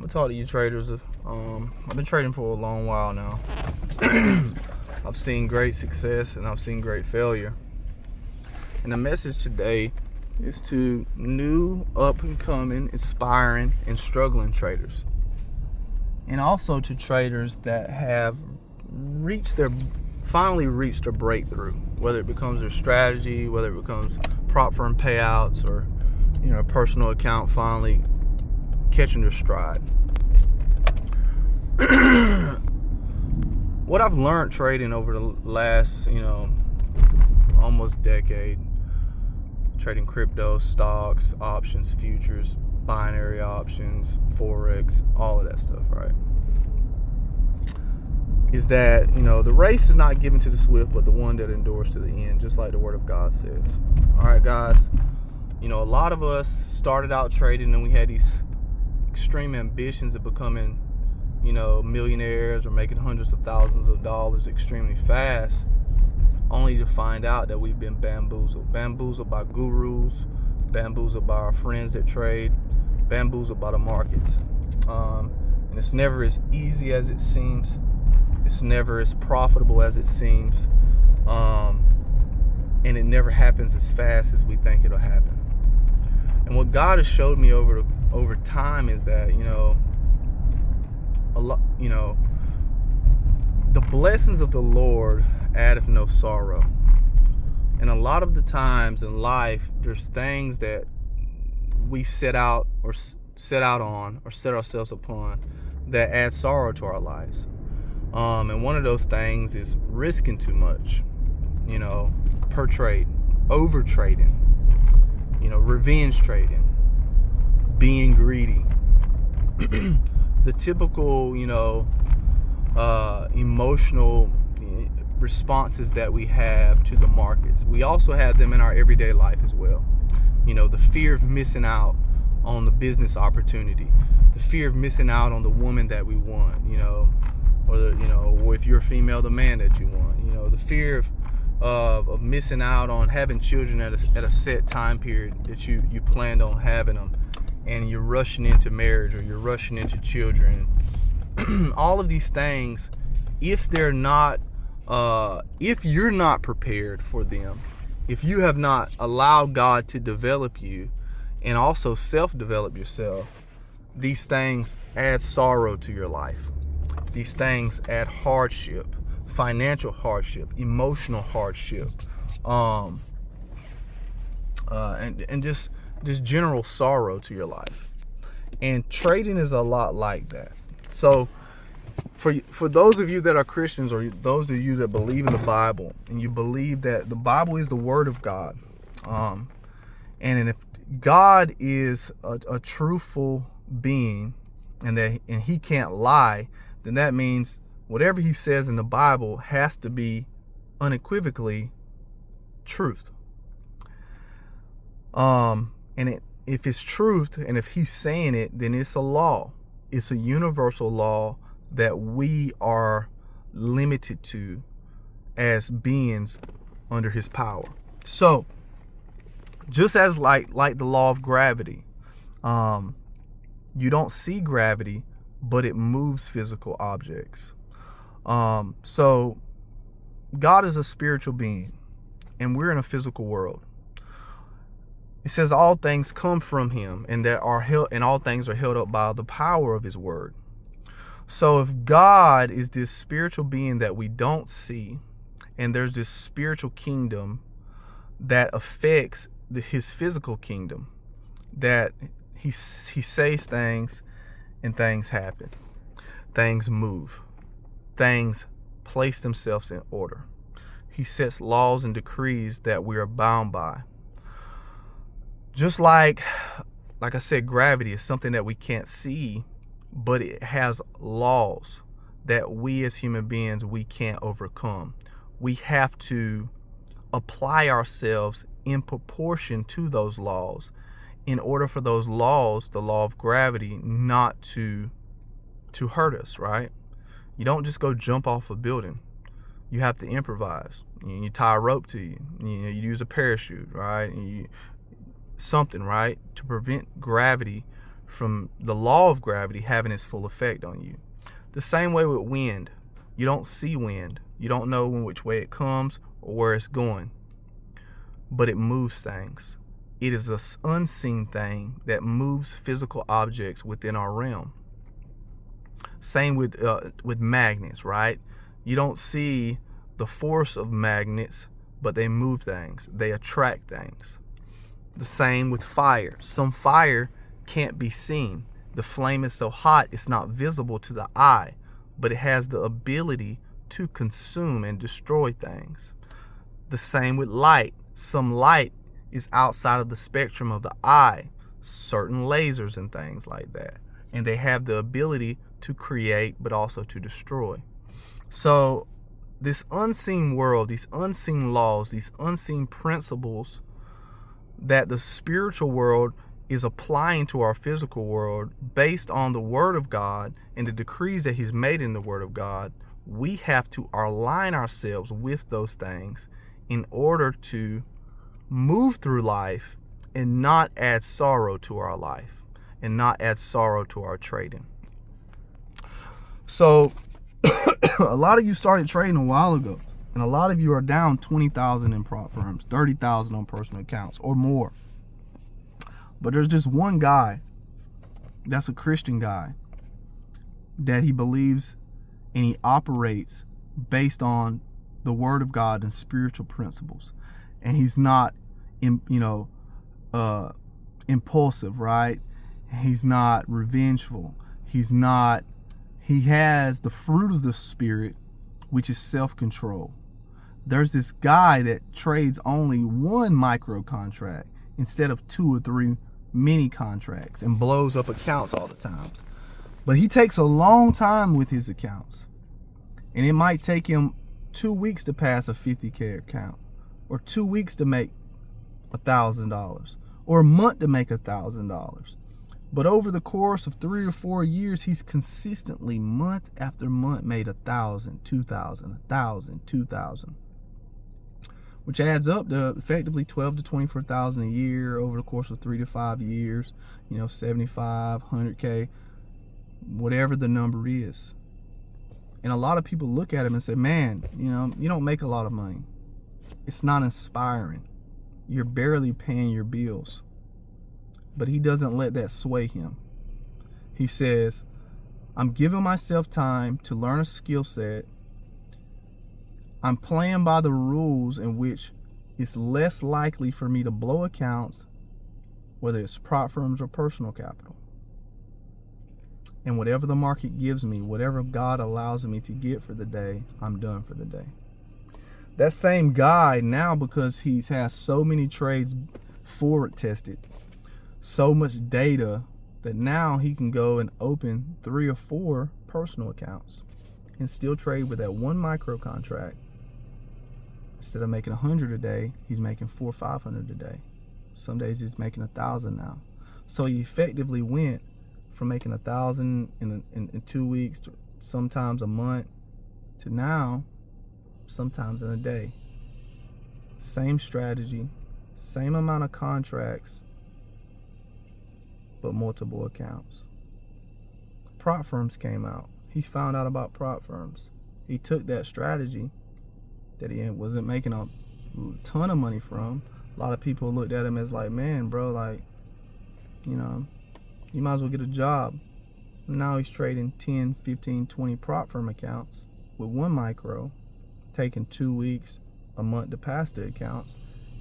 gonna talk to you traders. I've been trading for a long while now. I've seen great success and I've seen great failure. And the message today is to new, up and coming, inspiring, and struggling traders. And also to traders that have finally reached a breakthrough, whether it becomes their strategy, whether it becomes prop firm payouts, or personal account finally catching their stride. What I've learned trading over the last, almost decade, trading crypto, stocks, options, futures, binary options, forex, all of that stuff, right? Is that, the race is not given to the swift, but the one that endures to the end, just like the word of God says. All right, guys. A lot of us started out trading and we had these extreme ambitions of becoming, millionaires or making hundreds of thousands of dollars extremely fast, only to find out that we've been bamboozled by gurus, bamboozled by our friends that trade, bamboozled by the markets. And it's never as easy as it seems. It's never as profitable as it seems. And it never happens as fast as we think it'll happen. And what God has showed me over time is that, the blessings of the Lord addeth no sorrow. And a lot of the times in life, there's things that we set out on or set ourselves upon that add sorrow to our lives. And one of those things is risking too much, per trade, over trading, revenge trading, being greedy, the typical, emotional responses that we have to the markets. We also have them in our everyday life as well. The fear of missing out on the business opportunity, the fear of missing out on the woman that we want, or if you're a female, the man that you want, the fear of missing out on having children at a set time period that you planned on having them, and you're rushing into marriage or you're rushing into children. All of these things, if you're not prepared for them, if you have not allowed God to develop you and also self-develop yourself, these things add sorrow to your life. These things add hardship, financial hardship, emotional hardship, and just general sorrow to your life. And trading is a lot like that. So for those of you that are Christians, or those of you that believe in the Bible, and you believe that the Bible is the Word of God, and if God is a truthful being and He can't lie, then that means whatever He says in the Bible has to be unequivocally truth. If it's truth and if He's saying it, then it's a law. It's a universal law that we are limited to as beings under His power. So, just as like the law of gravity, you don't see gravity, but it moves physical objects. So God is a spiritual being, and we're in a physical world. It says all things come from Him, and all things are held up by the power of His word. So if God is this spiritual being that we don't see, and there's this spiritual kingdom that affects His physical kingdom, that He says things and things happen, things move, things place themselves in order. He sets laws and decrees that we are bound by. Just like I said, gravity is something that we can't see, but it has laws that we as human beings, we can't overcome. We have to apply ourselves in proportion to those laws in order for those laws, the law of gravity, not to hurt us, right? You don't just go jump off a building. You have to improvise. You tie a rope to you. You use a parachute, right? Something, right, to prevent gravity from the law of gravity having its full effect on you. The same way with wind. You don't see wind. You don't know which way it comes or where it's going, but it moves things. It is an unseen thing that moves physical objects within our realm. Same with magnets, right? You don't see the force of magnets, but they move things. They attract things. The same with fire. Some fire can't be seen. The flame is so hot it's not visible to the eye, but it has the ability to consume and destroy things. The same with light. Some light is outside of the spectrum of the eye, certain lasers and things like that. And they have the ability to create, but also to destroy. So this unseen world, these unseen laws, these unseen principles that the spiritual world is applying to our physical world based on the Word of God and the decrees that He's made in the Word of God, we have to align ourselves with those things in order to move through life and not add sorrow to our life and not add sorrow to our trading. So a lot of you started trading a while ago, and a lot of you are down 20,000 in prop firms, 30,000 on personal accounts or more. But there's just one guy that's a Christian guy that he believes and he operates based on the Word of God and spiritual principles. And he's not, impulsive, right? He's not revengeful. He has the fruit of the Spirit, which is self-control. There's this guy that trades only one micro contract instead of 2 or 3 mini contracts and blows up accounts all the times. But he takes a long time with his accounts. And it might take him 2 weeks to pass a 50K account, or 2 weeks to make $1,000, or a month to make $1,000. But over the course of 3 or 4 years, he's consistently month after month made 1,000, 2,000, 1,000, 2,000, which adds up to effectively 12 to 24,000 a year over the course of 3 to 5 years. 75, 100K, whatever the number is. And a lot of people look at him and say, "Man, you don't make a lot of money. It's not inspiring. You're barely paying your bills." But he doesn't let that sway him. He says, "I'm giving myself time to learn a skill set. I'm playing by the rules in which it's less likely for me to blow accounts, whether it's prop firms or personal capital. And whatever the market gives me, whatever God allows me to get for the day, I'm done for the day." That same guy now, because he has so many trades forward tested, so much data, that now he can go and open 3 or 4 personal accounts and still trade with that one micro contract. Instead of making 100 a day, he's making 400 or 500 a day. Some days he's making 1,000 now. So he effectively went from making 1,000 in 2 weeks to sometimes a month to now sometimes in a day. Same strategy, same amount of contracts, but multiple accounts. Prop firms came out. He found out about prop firms. He took that strategy that he wasn't making a ton of money from. A lot of people looked at him as like, "Man, bro, you might as well get a job." Now he's trading 10, 15, 20 prop firm accounts with one micro, taking 2 weeks, a month to pass the accounts,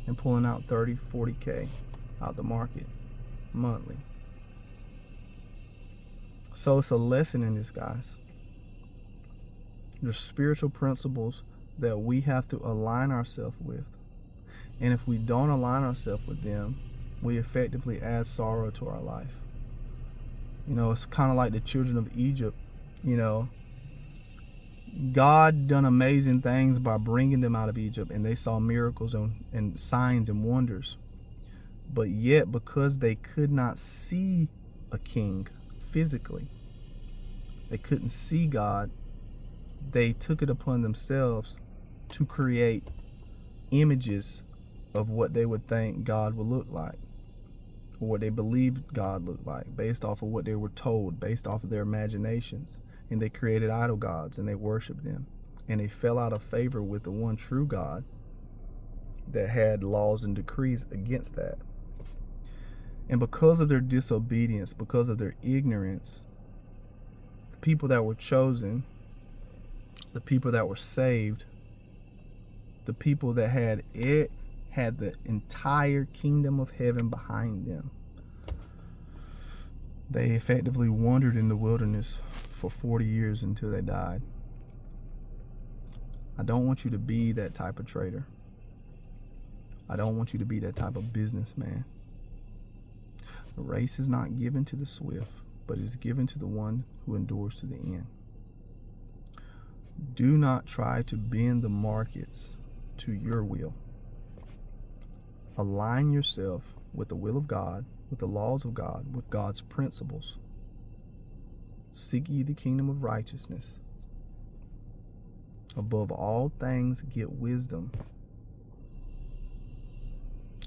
and pulling out 30, 40K out the market monthly. So it's a lesson in this, guys. There's spiritual principles that we have to align ourselves with. And if we don't align ourselves with them, we effectively add sorrow to our life. It's kind of like the children of Egypt. God done amazing things by bringing them out of Egypt, and they saw miracles and signs and wonders. But yet, because they could not see a king physically, they couldn't see God, they took it upon themselves to create images of what they would think God would look like. or what they believed God looked like, based off of what they were told, based off of their imaginations. And they created idol gods and they worshiped them. And they fell out of favor with the one true God that had laws and decrees against that. And because of their disobedience, because of their ignorance, the people that were chosen, the people that were saved, the people that had the entire kingdom of heaven behind them, they effectively wandered in the wilderness for 40 years until they died. I don't want you to be that type of trader. I don't want you to be that type of businessman. The race is not given to the swift, but is given to the one who endures to the end. Do not try to bend the markets to your will. Align yourself with the will of God, with the laws of God, with God's principles. Seek ye the kingdom of righteousness. Above all things, get wisdom,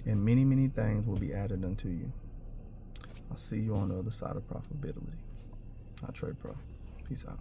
and many, many things will be added unto you. I'll see you on the other side of profitability. I trade pro. Peace out.